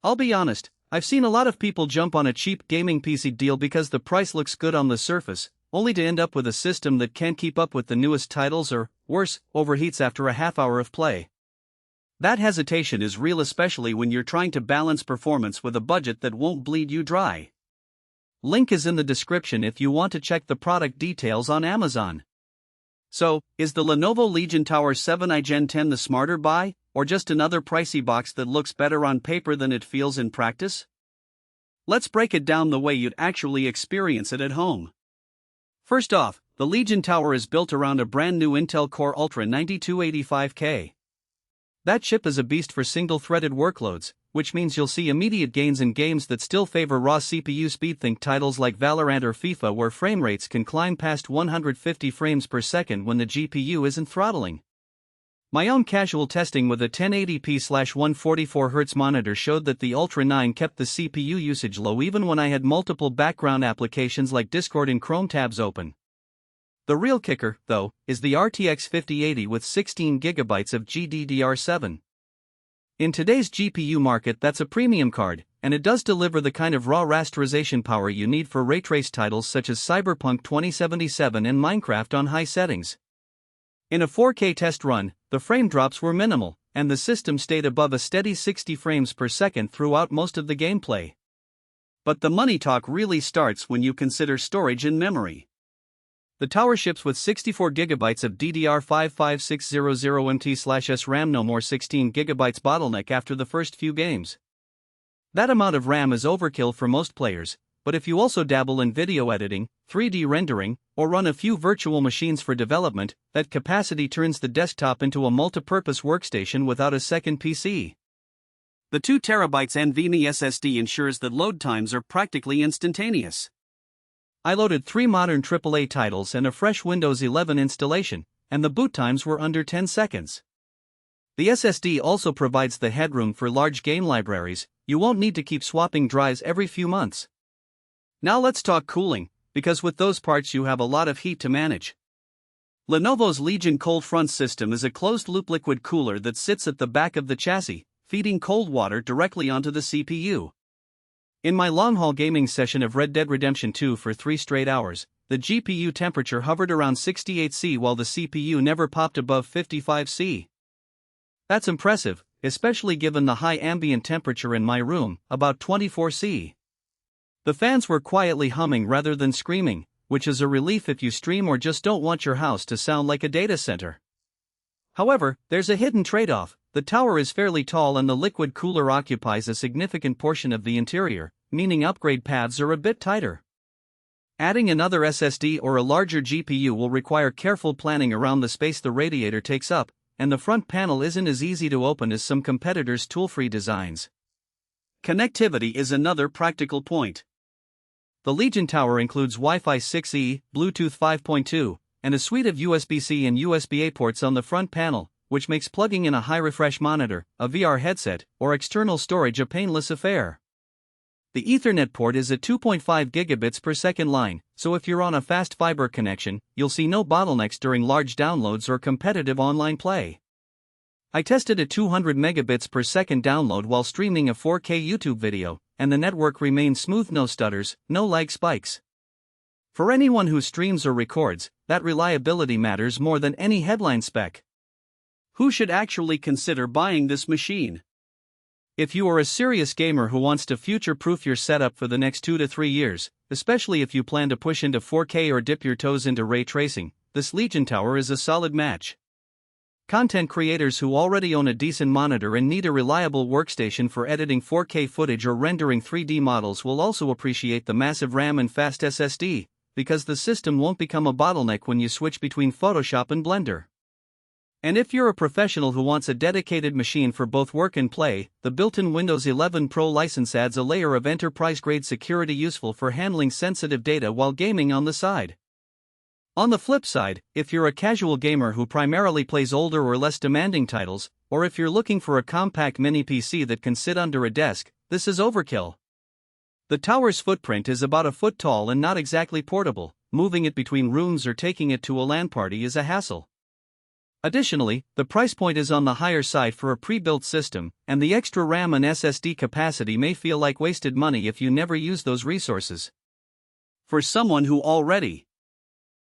I'll be honest, I've seen a lot of people jump on a cheap gaming PC deal because the price looks good on the surface, only to end up with a system that can't keep up with the newest titles or, worse, overheats after a half hour of play. That hesitation is real, especially when you're trying to balance performance with a budget that won't bleed you dry. Link is in the description if you want to check the product details on Amazon. So, is the Lenovo Legion Tower 7i Gen 10 the smarter buy, or just another pricey box that looks better on paper than it feels in practice? Let's break it down the way you'd actually experience it at home. First off, the Legion Tower is built around a brand new Intel Core Ultra 9285K. That chip is a beast for single-threaded workloads, which means you'll see immediate gains in games that still favor raw CPU speed. Think titles like Valorant or FIFA, where frame rates can climb past 150 frames per second when the GPU isn't throttling. My own casual testing with a 1080p/144Hz monitor showed that the Ultra 9 kept the CPU usage low even when I had multiple background applications like Discord and Chrome tabs open. The real kicker, though, is the RTX 5080 with 16GB of GDDR7. In today's GPU market, that's a premium card, and it does deliver the kind of raw rasterization power you need for ray-traced titles such as Cyberpunk 2077 and Minecraft on high settings. In a 4K test run, the frame drops were minimal, and the system stayed above a steady 60 frames per second throughout most of the gameplay. But the money talk really starts when you consider storage and memory. The tower ships with 64GB of DDR5 5600MT/S RAM, no more 16GB bottleneck after the first few games. That amount of RAM is overkill for most players, but if you also dabble in video editing, 3D rendering, or run a few virtual machines for development, that capacity turns the desktop into a multi-purpose workstation without a second PC. The 2TB NVIDIA SSD ensures that load times are practically instantaneous. I loaded 3 modern AAA titles and a fresh Windows 11 installation, and the boot times were under 10 seconds. The SSD also provides the headroom for large game libraries. You won't need to keep swapping drives every few months. Now let's talk cooling, because with those parts you have a lot of heat to manage. Lenovo's Legion Coldfront system is a closed-loop liquid cooler that sits at the back of the chassis, feeding cold water directly onto the CPU. In my long-haul gaming session of Red Dead Redemption 2 for 3 straight hours, the GPU temperature hovered around 68°C while the CPU never popped above 55°C. That's impressive, especially given the high ambient temperature in my room, about 24°C. The fans were quietly humming rather than screaming, which is a relief if you stream or just don't want your house to sound like a data center. However, there's a hidden trade-off. The tower is fairly tall and the liquid cooler occupies a significant portion of the interior, meaning upgrade paths are a bit tighter. Adding another SSD or a larger GPU will require careful planning around the space the radiator takes up, and the front panel isn't as easy to open as some competitors' tool-free designs. Connectivity is another practical point. The Legion Tower includes Wi-Fi 6E, Bluetooth 5.2, and a suite of USB-C and USB-A ports on the front panel, which makes plugging in a high-refresh monitor, a VR headset, or external storage a painless affair. The Ethernet port is a 2.5 gigabits per second line, so if you're on a fast fiber connection, you'll see no bottlenecks during large downloads or competitive online play. I tested a 200 megabits per second download while streaming a 4K YouTube video, and the network remained smooth, no stutters, no lag spikes. For anyone who streams or records, that reliability matters more than any headline spec. Who should actually consider buying this machine? If you are a serious gamer who wants to future-proof your setup for the next 2 to 3 years, especially if you plan to push into 4K or dip your toes into ray tracing, this Legion Tower is a solid match. Content creators who already own a decent monitor and need a reliable workstation for editing 4K footage or rendering 3D models will also appreciate the massive RAM and fast SSD, because the system won't become a bottleneck when you switch between Photoshop and Blender. And if you're a professional who wants a dedicated machine for both work and play, the built-in Windows 11 Pro license adds a layer of enterprise-grade security useful for handling sensitive data while gaming on the side. On the flip side, if you're a casual gamer who primarily plays older or less demanding titles, or if you're looking for a compact mini PC that can sit under a desk, this is overkill. The tower's footprint is about a foot tall and not exactly portable. Moving it between rooms or taking it to a LAN party is a hassle. Additionally, the price point is on the higher side for a pre-built system, and the extra RAM and SSD capacity may feel like wasted money if you never use those resources. For someone who already